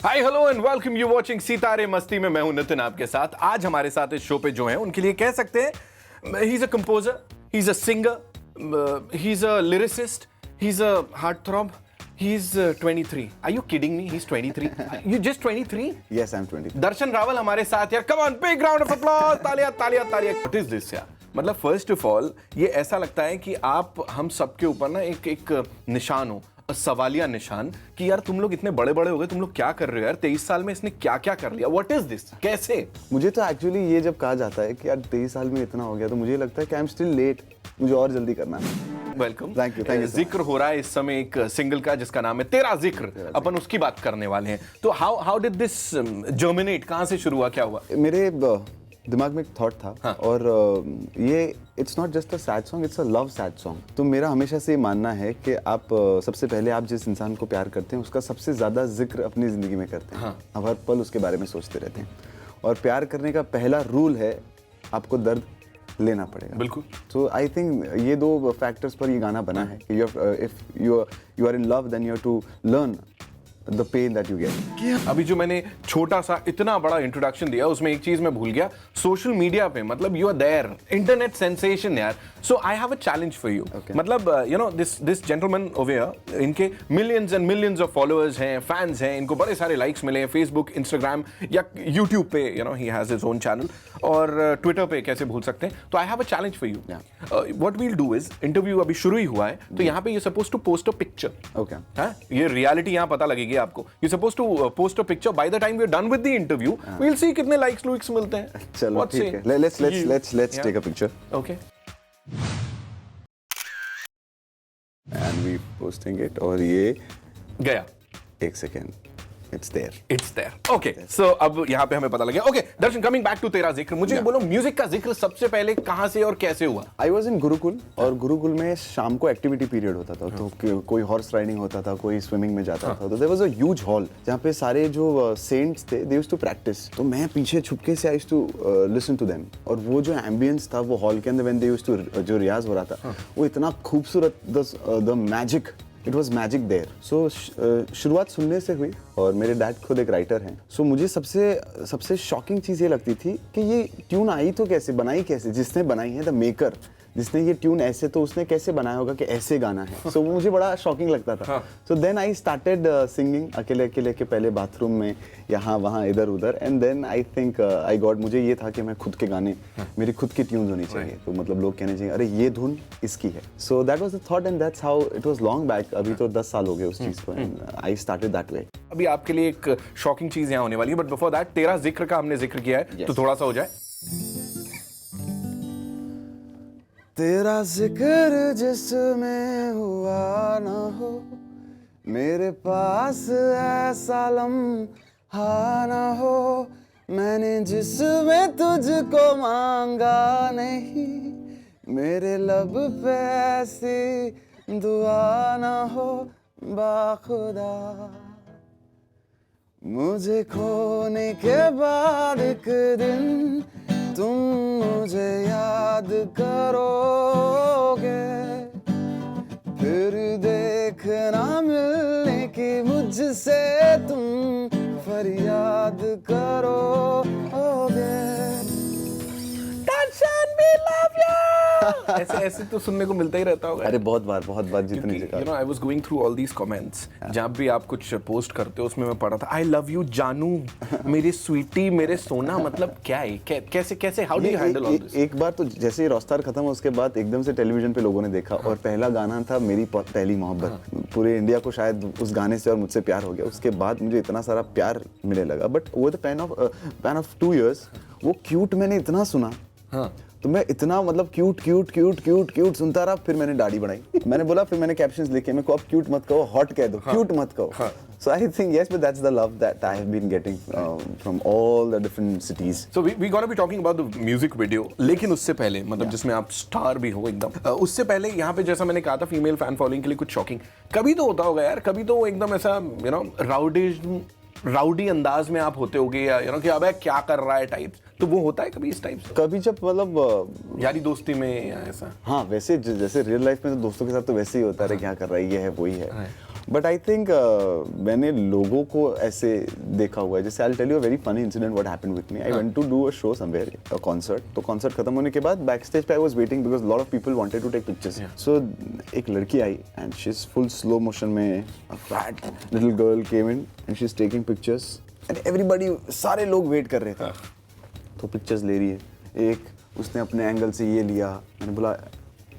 Hi hello and welcome, you watching सितारे मस्ती में। मैं हूं नितिन आपके साथ। आज हमारे साथ इस शो पे जो है उनके लिए कह सकते हैं he is a composer, he is a singer, he is a lyricist, he is a heartthrob, he is 23। Are you kidding me? He is 23। You just 23? Yes, I'm 23. Darshan Raval हमारे साथ यार। Come on, big round of applause. तालियां तालियां तालियां। What is this यार? मतलब first of all ये ऐसा लगता है कि आप हम सबके ऊपर ना एक निशान हो, सवालिया निशान कि यार तुम लोग इतने बड़े बड़े हो गए, तुम लोग क्या कर रहे हो यार? 23 साल में इसने क्या क्या कर लिया? What is this? कैसे? मुझे तो एक्चुअली ये जब कहा जाता है कि यार 23 साल में इतना हो गया तो मुझे लगता है कि आई एम स्टिल लेट, मुझे और जल्दी करना है। Welcome. Thank you, thank you, sir. जिक्र हो रहा है इस समय एक सिंगल का जिसका नाम है तेरा जिक्र। अपन उसकी बात करने वाले हैं। तो हाउ डिड दिस जर्मिनेट? कहां से शुरू हुआ, क्या हुआ? मेरे दिमाग में एक थॉट था। हाँ. और ये it's not just a sad song, it's a love sad song. तो मेरा हमेशा से ये मानना है कि आप सबसे पहले आप जिस इंसान को प्यार करते हैं उसका सबसे ज़्यादा जिक्र अपनी ज़िंदगी में करते हैं। हाँ. आप हर पल उसके बारे में सोचते रहते हैं। और प्यार करने का पहला रूल है आपको दर्द लेना पड़ेगा। बिल्कुल। तो आई थिंक ये दो फैक्टर्स पर ये गाना बना है कि if you are in love then you have to learn the pain that you get. अभी जो मैंने छोटा सा इतना बड़ा इंट्रोडक्शन दिया उसमें एक चीज मैं भूल गया। सोशल मीडिया पे मतलब you are there, internet sensation यार। So I have a challenge for you. मतलब you know this gentleman over here, इनके millions and millions of followers हैं, फैंस हैं, इनको बड़े सारे लाइक्स मिले हैं फेसबुक, इंस्टाग्राम या यूट्यूब पे। You know he has his own channel, और ट्विटर पे कैसे भूल सकते हैं। तो I have a challenge for you. What we'll do is, interview अभी शुरू ही हुआ है तो यहाँ पे you suppose to post a picture. Okay, ये रियलिटी यहाँ पता लगेगी आपको। You suppose to post a picture. By the time we are done with the interview we will see कितने लाइक्स लुइक्स मिलते हैं। चलो ठीक है, let's take a picture okay. and we posting it। और ये गया। एक second, it's there. It's there. Okay, so अब यहाँ पे हमें पता लग गया। Okay Darshan, coming back to Tera Zikr, मुझे बोलो म्यूजिक का जिक्र सबसे पहले कहाँ से और कैसे हुआ? आई वॉज इन गुरुकुल, और गुरुकुल में शाम को एक्टिविटी पीरियड होता था। तो कोई हॉर्स राइडिंग होता था, कोई स्विमिंग में जाता था। तो there was a huge hall जहाँ पे सारे जो सेंट्स थे दे यूज्ड टू प्रैक्टिस। तो मैं पीछे छुपके से I used to listen to them. और वो जो एम्बियंस था वो हॉल के अंदर व्हेन दे यूज्ड टू, जो रियाज हो रहा था वो इतना खूबसूरत, the magic, it was magic there. So शुरुआत सुनने से हुई, और मेरे डैड खुद एक राइटर हैं। सो मुझे सबसे शॉकिंग चीज़ ये लगती थी कि ये ट्यून आई तो कैसे, बनाई कैसे? जिसने बनाई है, द मेकर, जिसने ये ट्यून ऐसे, तो उसने कैसे बनाया होगा कि ऐसे गाना है। सो वो मुझे बड़ा शॉकिंग लगता था। So then I started singing अकेले अकेले के, पहले बाथरूम में, यहाँ वहाँ इधर उधर। And then I think I got, मुझे ये था कि मैं खुद के गाने, मेरी खुद की ट्यून्स होनी चाहिए। तो मतलब लोग कहने चाहिए अरे ये धुन इसकी है। So that was the thought and that's how it was long back. अभी तो 10 साल हो गए उस चीज़ को, and I started that way. अभी आपके लिए एक शॉकिंग चीज यहाँ होने वाली है, बट बिफोर दैट तेरा जिक्र का हमने जिक्र किया है। तो थोड़ा सा हो जाए। तेरा जिक्र जिसमें हुआ ना हो, मेरे पास ऐसा लम्हा ना हो, मैंने जिसमें तुझको मांगा नहीं, मेरे लब पे ऐसी दुआ ना हो बाखुदा। मुझे खोने के बाद एक दिन तुम मुझे याद करोगे, फिर देखना मिलने की मुझसे तुम फरियाद करोगे। दर्शन भी लव यू। ऐसे तो सुनने को मिलता ही रहता होगा। अरे बहुत बार जितनी जगह। You know I was going through all these comments. जब भी आप कुछ पोस्ट करते हो उसमें मैं पढ़ा था, आई लव यू जानू, मेरी स्वीटी, मेरे सोना। मतलब क्या है, कैसे how do you handle all this? एक बार तो जैसे ही रॉस्टार खत्म हुआ उसके बाद एकदम से टेलीविजन पे लोगों ने देखा, और पहला गाना था मेरी पहली मोहब्बत। पूरे इंडिया को शायद उस गाने से और मुझसे प्यार हो गया। उसके बाद मुझे इतना सारा प्यार मिलने लगा। बट वो द पैन ऑफ 2 years, वो क्यूट मैंने इतना सुना। तो मैं इतना मतलब क्यूट सुनता रहा। फिर मैंने दाढ़ी बढ़ाई, मैंने बोला, फिर मैंने कैप्शंस लिखे, मेरे को अब क्यूट मत कहो, हॉट कह दो, क्यूट मत कहो। So I think yes, but that's the love that I have been getting from all the different cities. So we gonna be talking about the music video. लेकिन उससे पहले मतलब जिसमें आप स्टार भी हो एकदम, उससे पहले यहाँ पे जैसा मैंने कहा था फीमेल फैन फॉलोइंग के लिए कुछ शॉकिंग कभी तो होता होगा यार। कभी तो एकदम ऐसा यू नो राउडी अंदाज में आप होते होगे, या यू नो कि अबे क्या कर रहा है टाइप। तो वो होता है कभी इस टाइप से? कभी जब मतलब यारी दोस्ती में या ऐसा? हाँ, वैसे जैसे रियल लाइफ में तो दोस्तों के साथ तो वैसे ही होता है, क्या कर रहा है, ये है वही है। बट आई थिंक मैंने लोगों को ऐसे देखा हुआ है, जैसे I tell you a very funny incident what happened with me. I went to do a show somewhere, a concert. तो कॉन्सर्ट खत्म होने के बाद बैक स्टेज पे I was waiting because lot of people wanted to take pictures. So एक लड़की आई and she is full slow motion में, a fat little girl came in and she is taking pictures and everybody, सारे लोग wait कर रहे थे. तो पिक्चर्स ले रही है, एक उसने अपने एंगल से ये लिया. मैंने बोला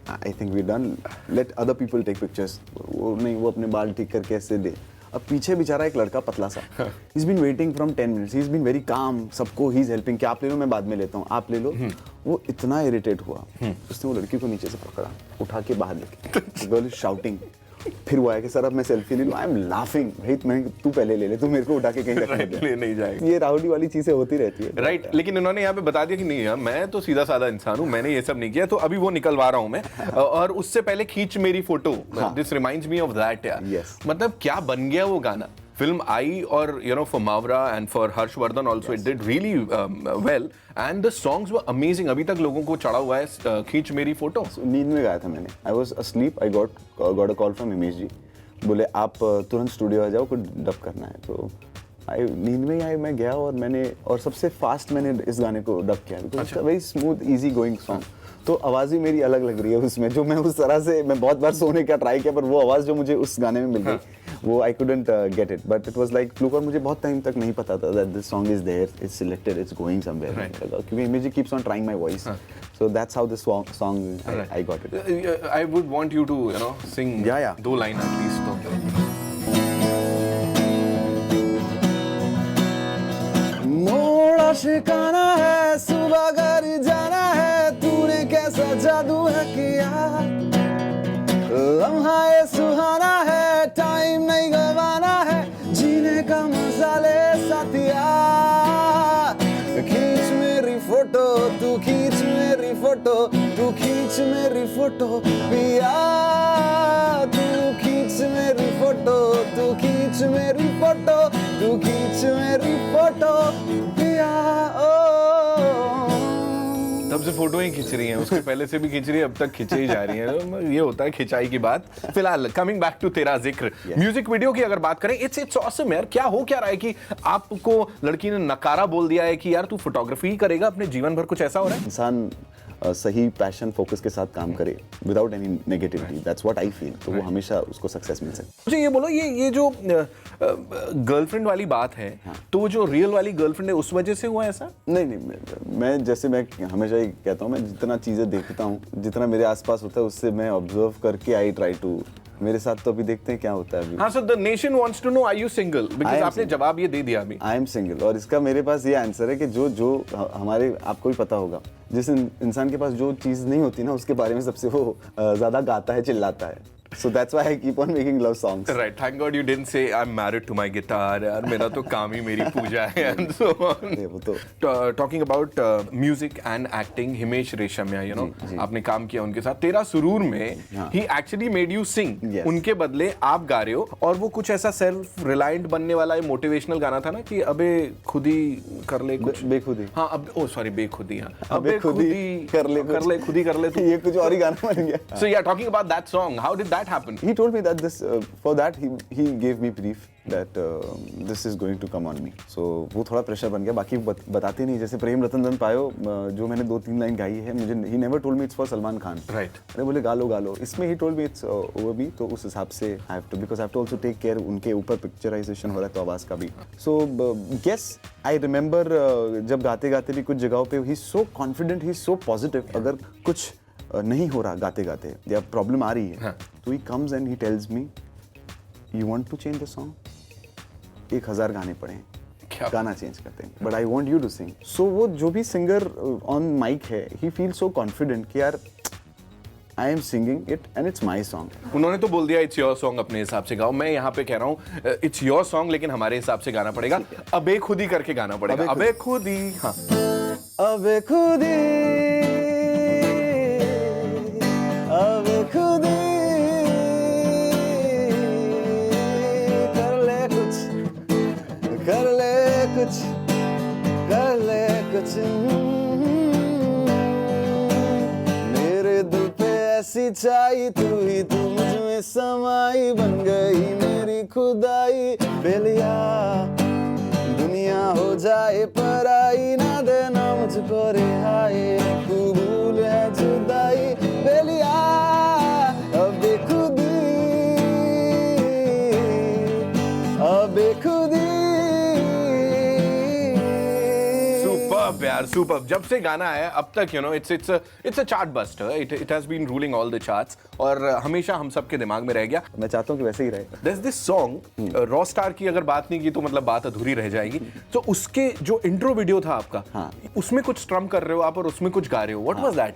I think we done, let other people take pictures. वो नहीं, वो अपने बाल ठीक करके ऐसे दे. अब पीछे बेचारा एक लड़का पतला सा, he is been waiting from 10 minutes, he is been very calm, सबको ही इज हेल्पिंग कि आप ले लो, मैं बाद में लेता हूँ, आप ले लो. वो इतना इरिटेट हुआ, उसने वो लड़की को नीचे से पकड़ा, उठा के बाहर लेके, गर्ल इज शाउटिंग. फिर वो आया कि सर अब मैं सेल्फी ले लूँ. आई एम लाफिंग, भाई मैं, तू पहले ले ले, तू मेरे को उठा के कहीं रख Right, ले नहीं जाएगा. ये राहुल वाली चीजें होती रहती है. राइट लेकिन इन्होंने यहाँ पे बता दिया कि नहीं यार, मैं तो सीधा साधा इंसान हूँ, मैंने ये सब नहीं किया. तो अभी वो निकलवा रहा हूँ मैं. और उससे पहले खींच मेरी photo, this reminds me of that यार. Yes. मतलब क्या बन गया वो गाना. फिल्म आई और you know for Mawra and for Harshvardhan also it did really well and the songs were amazing. अभी तक लोगों को चढ़ा हुआ है खींच मेरी फोटो. नींद में गाया था मैंने. I was asleep, I got a call from Himesh ji, बोले आप तुरंत स्टूडियो आ जाओ, कुछ डब करना है. तो नींद में ही आई, मैं गया और मैंने, और सबसे फास्ट मैंने इस गाने को डब किया because very smooth easy going song. तो आवाज़ भी मेरी अलग लग रही है उसमें, जो मैं उस तरह से, मैं बहुत बार सोने का ट्राई किया पर वो आवाज़ जो मुझे उस गाने में मिल गई, वो I couldn't get it. But it was like fluke. और मुझे बहुत टाइम तक नहीं पता था that this song is there, it's selected, it's going somewhere, क्योंकि Himesh keeps on trying my voice. So that's how this song I got it. I would want you to sing Yeah. 2 line at least. मोड़ आशिकाना है, सुबह घर जाना है, तूने कैसा जादू है किया, लम्हा ये सुहाना है, टाइम नहीं गवाना है, जीने का मजा ले साथिया. खींच मेरी फोटो, तू खींच मेरी फोटो, तू खींच मेरी फोटो पिया, तू खींच मेरी फोटो, तू खींच मेरी फोटो, तू खींच मेरी फोटो पिया. तब से फोटो ही खींच रही हैं, उसके पहले से भी खींच रही है, अब तक खींचे ही जा रही हैं. ये होता है खिंचाई की बात. फिलहाल कमिंग बैक टू तेरा जिक्र, म्यूजिक वीडियो की अगर बात करें, इट्स ऑसम यार. क्या हो क्या रहा है कि आपको लड़की ने नकारा बोल दिया है कि यार तू फोटोग्राफी ही करेगा अपने जीवन भर, कुछ ऐसा हो रहा है? इंसान सही पैशन फोकस के साथ काम करे without any negativity, that's what I feel, तो वो हमेशा उसको सक्सेस मिल सकती है. मुझे ये बोलो, ये जो गर्लफ्रेंड वाली बात है, तो वो जो रियल वाली गर्लफ्रेंड है उस वजह से हुआ ऐसा? नहीं, मैं जैसे मैं हमेशा ही कहता हूँ, मैं जितना चीज़ें देखता हूँ, जितना मेरे आसपास होता है, उससे मैं ऑब्जर्व करके आई ट्राई टू. मेरे साथ तो अभी देखते हैं क्या होता है अभी. हाँ, so the nation wants to know, are you single? Because आपने जवाब ये दे दिया अभी. आई एम सिंगल, और इसका मेरे पास ये आंसर है कि जो हमारे, आपको भी पता होगा, जिस इंसान के पास जो चीज़ नहीं होती ना, उसके बारे में सबसे वो ज़्यादा गाता है, चिल्लाता है. So that's why I keep on making love songs. Right. Thank God you didn't say I'm married to my guitar. यार मेरा तो काम ही मेरी पूजा है and so on. वो तो. Talking about music and acting, Himesh Reshammiya, you know, आपने काम किया उनके साथ. तेरा सुरूर में he actually made you sing. Yes. उनके बदले आप गा रहे हो, और वो कुछ ऐसा सेल्फ रिलायंट बनने वाला मोटिवेशनल गाना था ना कि अबे खुद ही कर ले कुछ. बेखुदी. हाँ, अब सॉरी बेखुदी. हाँ, अबे खुद ही कर ले खुद ही कर ले. ये कुछ और ही गाना बन गया. So yeah, talking about that song, how did that happen? He told me that this for that he gave me brief that this is going to come on me. So वो थोड़ा प्रेशर बन गया. बाकी बताते नहीं, जैसे प्रेम रतन धन पायो जो मैंने 2-3 लाइन गाई है, मुझे he never told me it's for Salman Khan. Right. अरे बोले गा लो. इसमें he told me it's over me, तो उस हिसाब से I have to, because I have to also take care, उनके ऊपर पिक्चराइजेशन हो रहा है तो आवाज़ का भी. So yes, I remember जब गाते गाते भी कुछ जगहों पे he's so confident, he's so positive. अगर कुछ नहीं हो रहा गाते गाते या प्रॉब्लम आ रही है, तो he comes and he tells me, you want to change the song. 1000 गाने पड़े हैं, गाना चेंज करते हैं, but I want you to sing. So वो जो भी सिंगर ऑन माइक है, ही फील सो कॉन्फिडेंट कि यार I am singing it and it's my song. उन्होंने तो बोल दिया इट्स योर सॉन्ग, अपने हिसाब से गाओ. मैं यहाँ पे कह रहा हूँ इट्स योर सॉन्ग, लेकिन हमारे हिसाब से गाना पड़ेगा. अबे खुद ही करके गाना पड़ेगा. अबे खुद ही. हाँ, अबे खुद ही, अब खुद कर ले कुछ मेरे दिल पे ऐसी छाई, तू मुझ में में समाई, बन गई मेरी खुदाई। बेलिया दुनिया हो जाए पराई, ना देना मुझको रिहाई, कबूल है जुदाई। बेलिया अब बेखुदी, अब बेखुदी। Superb यार, superb. जब से गाना आया अब तक it's a chart buster. It has been ruling all the charts और हमेशा हम सबके दिमाग में रह गया. मैं चाहता हूँ कि वैसे ही रहे। There's this song raw star की अगर बात नहीं की तो मतलब बात अधूरी रह जाएगी. तो उसके जो इंट्रो वीडियो था आपका, हाँ. उसमें कुछ स्ट्रम कर रहे हो आप और उसमें कुछ गा रहे हो. What was that?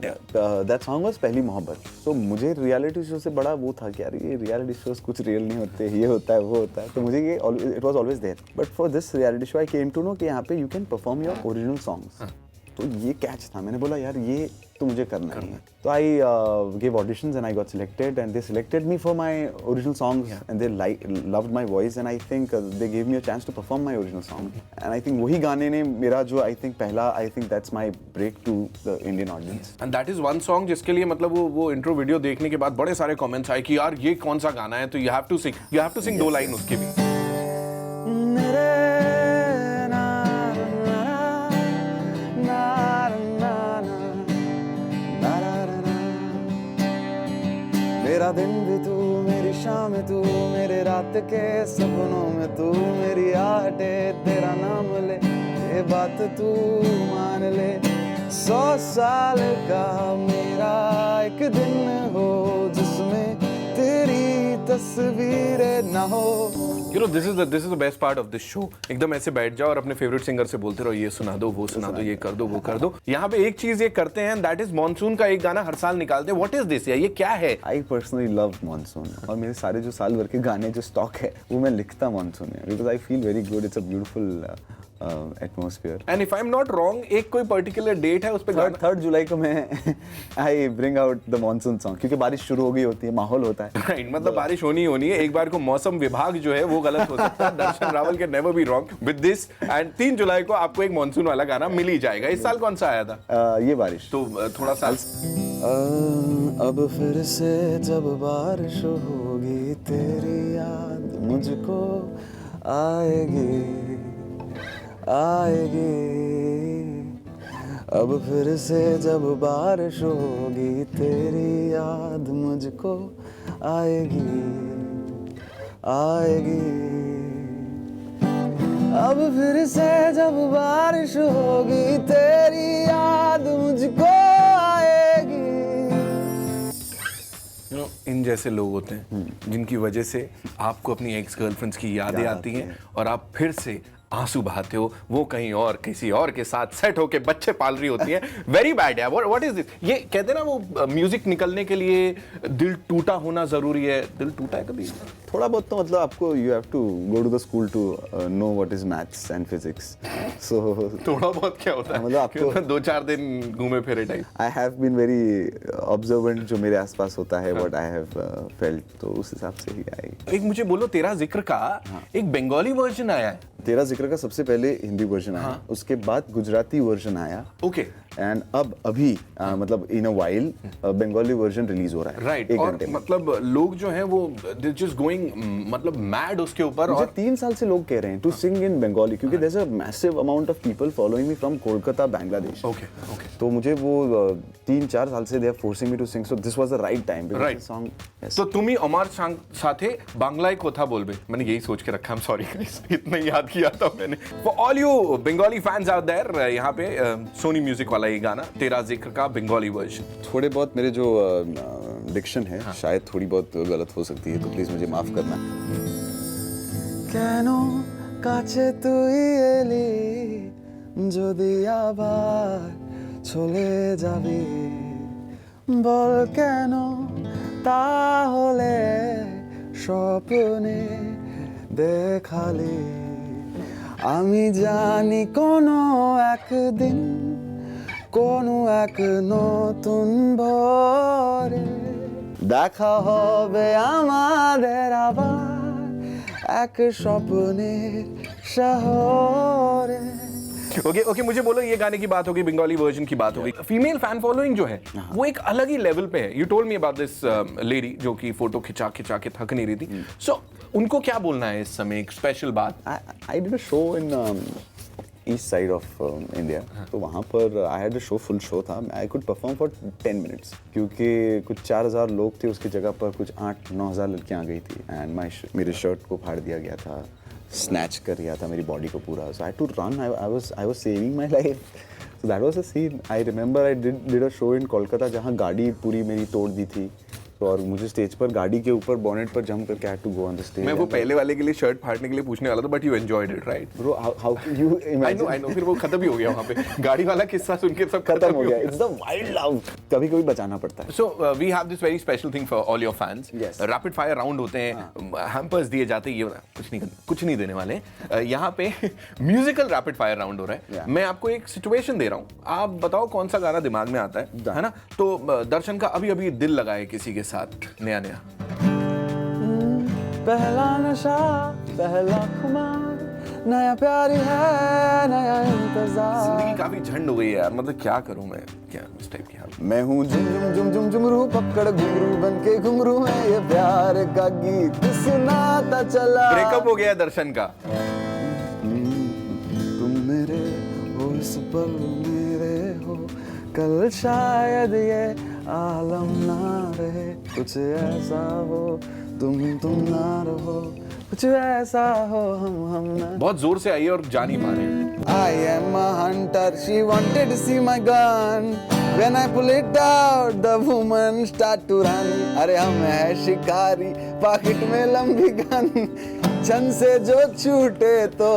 That song was पहली मोहब्बत. तो मुझे रियलिटी शो से बड़ा वो था कि यार ये रियलिटी शोज कुछ रियल नहीं होते, ये होता है वो होता है, तो मुझे ये it was always there. But for this reality show I came to know कि यहाँ पे you can perform your original songs. तो ये कैच था, मैंने बोला यार ये तो मुझे करना ही है. तो I gave auditions and I got selected and they selected me for my original songs and they loved my voice and I think they gave me a chance to perform my original song and I think वही गाने ने मेरा जो I think पहला I think that's my break to the Indian audience. And that is one song जिसके लिए मतलब वो इंट्रो वीडियो देखने के बाद बड़े सारे कमेंट्स आए कि यार ये कौन सा गाना है, तो you have to sing दो लाइन उसके भी. मेरा दिन भी तू, मेरी शाम तू, मेरे रात के सपनों में तू, मेरी आहटे तेरा नाम ले, ये बात तू मान ले. 100 साल का मेरा एक दिन हो जिसमें तेरी तस्वीरें ना हो. This is the best part of this show. एकदम ऐसे बैठ जाओ और अपने फेवरेट सिंगर से बोलते रहो, ये सुना दो, वो सुना दो, ये कर दो, वो कर दो. यहाँ पे एक चीज ये करते हैं, that is मानसून का एक गाना हर साल निकालते हैं. What is this? ये क्या है? I personally love मानसून और मेरे सारे जो साल भर के गाने जो स्टॉक है वो मैं लिखता मानसून में because I feel very good. It's a beautiful atmosphere. And if I'm not wrong, एक कोई particular date है उस पे गाना. 3rd जुलाई को मैं I bring out the monsoon song क्योंकि बारिश शुरू हो गई होती है, माहौल होता है. Right, मतलब बारिश होनी है. एक बार को मौसम विभाग जो है वो गलत हो सकता है. दर्शन रावल के never be wrong with this. And 3 जुलाई को आपको एक मानसून वाला गाना मिल ही जाएगा. इस साल कौन सा आया था? ये बारिश. तो थोड़ा सा अब फिर से जब बारिश होगी तेरी याद मुझको आएगी, अब फिर से जब बारिश होगी तेरी याद मुझको आएगी. अब फिर से जब बारिश होगी तेरी याद मुझको आएगी. इन जैसे लोग होते हैं जिनकी वजह से आपको अपनी एक्स गर्लफ्रेंड्स की यादें आती हैं और आप फिर से आंसू बहाते हो. वो कहीं और किसी और के साथ सेट होके बच्चे पाल रही होती हैं. वेरी बैड है. What is this? ये कहते हैं ना वो म्यूजिक निकलने के लिए दिल टूटा होना जरूरी है. दिल टूटा है कभी? थोड़ा बहुत तो मतलब आपको you have to go to the school to know what is maths and physics. So थोड़ा बहुत क्या होता है? मतलब आपको 2-4 दिन घूमे फिरे type. I have been very observant जो मेरे आसपास होता है, व्हाट आई हैव फेल्ट, तो उस हिसाब से ही आएगी. एक मुझे बोलो, तेरा जिक्र का एक बंगाली वर्जन आया है. तेरा जिक्र का सबसे पहले हिंदी वर्जन आया, उसके बाद गुजराती वर्जन आया. ओके. एंड अब अभी मतलब in a while Bengali version release हो रहा है. राइट. और मतलब लोग जो हैं वो दे जस्ट गोइंग मतलब मैड उसके ऊपर. और 3 साल से लोग कह रहे हैं टू सिंग इन बंगाली क्योंकि there is a massive amount of people following me from Kolkata, Bangladesh. Okay. तो मुझे वो 3-4 साल से they are forcing me to sing, so this was the right time because the song. तो तुम ही अमर साथे बांग्लाई कोथा बोलबे. मैंने यही सोच के रखा. आई एम सॉरी गाइस, इतना याद किया था मैंने. For all you Bengali fans out there, यहाँ पे सोनी म्यूजिक वाला ये गाना तेरा जिक्र का बंगाली वर्जन. थोड़े बहुत मेरे जो डिक्शन है शायद थोड़ी बहुत गलत हो सकती है, तो प्लीज मुझे माफ करना. কেন কাছে তুই এলি যদি আবার চলে যাবি বল কেন তাহলে স্বপ্নে দেখালি আমি জানি কোনো একদিন কোনো এক নতুন ভোরে দেখা হবে আমাদের আবার এক স্বপ্নের শহরে ओके ओके, मुझे बोलो, ये गाने की बात हो गई, बंगाली वर्जन की बात हो गई, फीमेल फैन फॉलोइंग जो है वो एक अलग ही लेवल पे है. You told me about this lady जो कि फोटो खिंचा खिंचा के थक नहीं रही थी. सो उनको क्या बोलना है इस समय, एक स्पेशल बात? I did a show in east side of India. तो वहाँ पर I had a show, full show था. I could perform for 10 minutes क्योंकि कुछ 4000 लोग थे उसकी जगह पर कुछ 8-9 हज़ार लड़कियाँ आ गई थी. And मेरे शर्ट को फाड़ दिया गया था, स्नैच कर दिया था मेरी बॉडी को पूरा. So I had to run. I was saving my life. So that was a scene. I remember I did a show in Kolkata जहाँ गाड़ी पूरी मेरी तोड़ दी थी. और मुझे स्टेज पर गाड़ी के ऊपर बॉनेट पर जंप करके had to go on the stage. मैं वो पहले वाले के लिए शर्ट फाड़ने के लिए पूछने वाला था, but you enjoyed it, right? Bro, how you imagine? I know, फिर वो खत्म ही हो गया वहाँ पे. गाड़ी वाला किस्सा सुन के सब खत्म हो गया. It's the wild love. कभी कभी बचाना पड़ता है. So we have this very special thing for all your fans. Yes. Rapid fire round होते हैं, हैम्पर्स दिए जाते हैं. ये कुछ नहीं देने वाले. यहाँ पे म्यूजिकल रैपिड फायर राउंड हो रहा है. मैं आपको एक सिचुएशन दे रहा हूँ, आप बताओ कौन सा गाना दिमाग में आता है ना? तो दर्शन का अभी अभी दिल लगाए किसी के साथ नया. पहला नशा, पहला खुमार, नया प्यार है, नया इंतजार. जिंदगी काफी झंड हो गई है यार, मतलब क्या करूं मैं, क्या इस टाइप की हाल. मैं हूँ झुम झुमरू पकड़ घुंघरू बन के घुंघरू में ये प्यार का गीत सुनाता चला. ब्रेकअप हो गया दर्शन का. तुम मेरे हो, इस पल मेरे हो, कल शायद ये आलम ना रहे. कुछ ऐसा हो, तुम ना रहो, कुछ ऐसा हो, हम ना. बहुत जोर से आई और जा नहीं पा रहे. I am a hunter, she wanted to see my gun. When I pull it out, the woman start to run. अरे हम है शिकारी, पॉकेट में लंबी गन, छन से जो छूटे तो.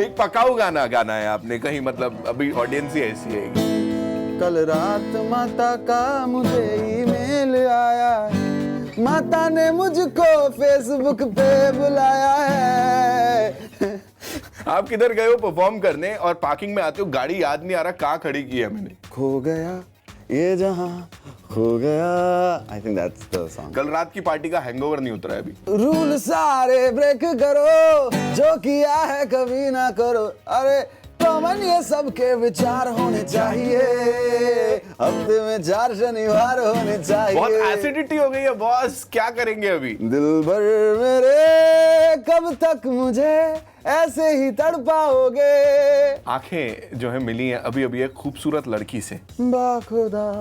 एक पकाऊ गाना गाना है आपने कहीं, मतलब अभी ऑडियंस ही ऐसी है. कल रात माता का मुझे ईमेल आया, माता ने मुझको फेसबुक पे बुलाया है. आप किधर गए हो परफॉर्म करने और पार्किंग में आते हो, गाड़ी याद नहीं आ रहा कहाँ खड़ी की है मैंने. खो गया ये जहां, खो गया. I think that's the song. कल रात की पार्टी का हैंगओवर नहीं उतरा है अभी. रूल सारे ब्रेक करो, जो किया है कभी ना करो. अरे कॉमन ये सबके विचार होने चाहिए, हफ्ते में 4 शनिवार होने चाहिए. बहुत एसिडिटी हो गई है बॉस, क्या करेंगे अभी. दिल भर मेरे, कब तक मुझे ऐसे ही तड़पाओगे. आंखें जो है मिली हैं अभी अभी एक खूबसूरत लड़की से. बाखुदा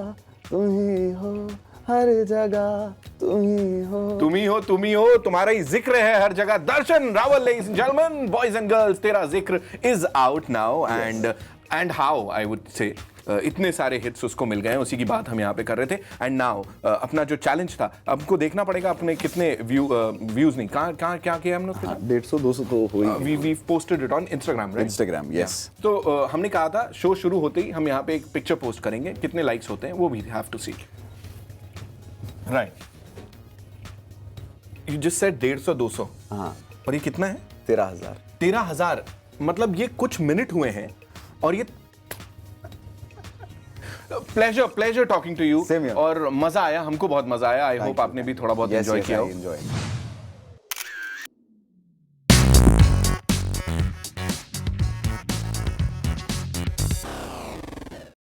तुम ही हो, हर जगह तुम ही हो, तुम्हारा ही जिक्र है हर जगह. Darshan Raval, ladies and gentlemen, boys and girls, Tera Zikr is out now. And how I would say इतने सारे हिट्स उसको मिल गए हैं, उसी की बात हम यहाँ पे कर रहे थे. एंड नाउ अपना जो चैलेंज था, हमको देखना पड़ेगा अपने कितने व्यूज नहीं, कहाँ क्या किया हमने. 150-200 तो हुई. We posted it on Instagram, right? Instagram, yes. तो हमने कहा था शो शुरू होते ही हम यहाँ पे एक पिक्चर पोस्ट करेंगे, कितने लाइक्स होते हैं वो भी have to see. Right, you just said 150-200. हाँ. और ये कितना है? 13,000. 13,000. मतलब ये कुछ मिनट हुए हैं और ये pleasure talking to you. Same here. और मजा आया, हमको बहुत मजा आया. आई होप आपने भी थोड़ा बहुत एंजॉय किया हो.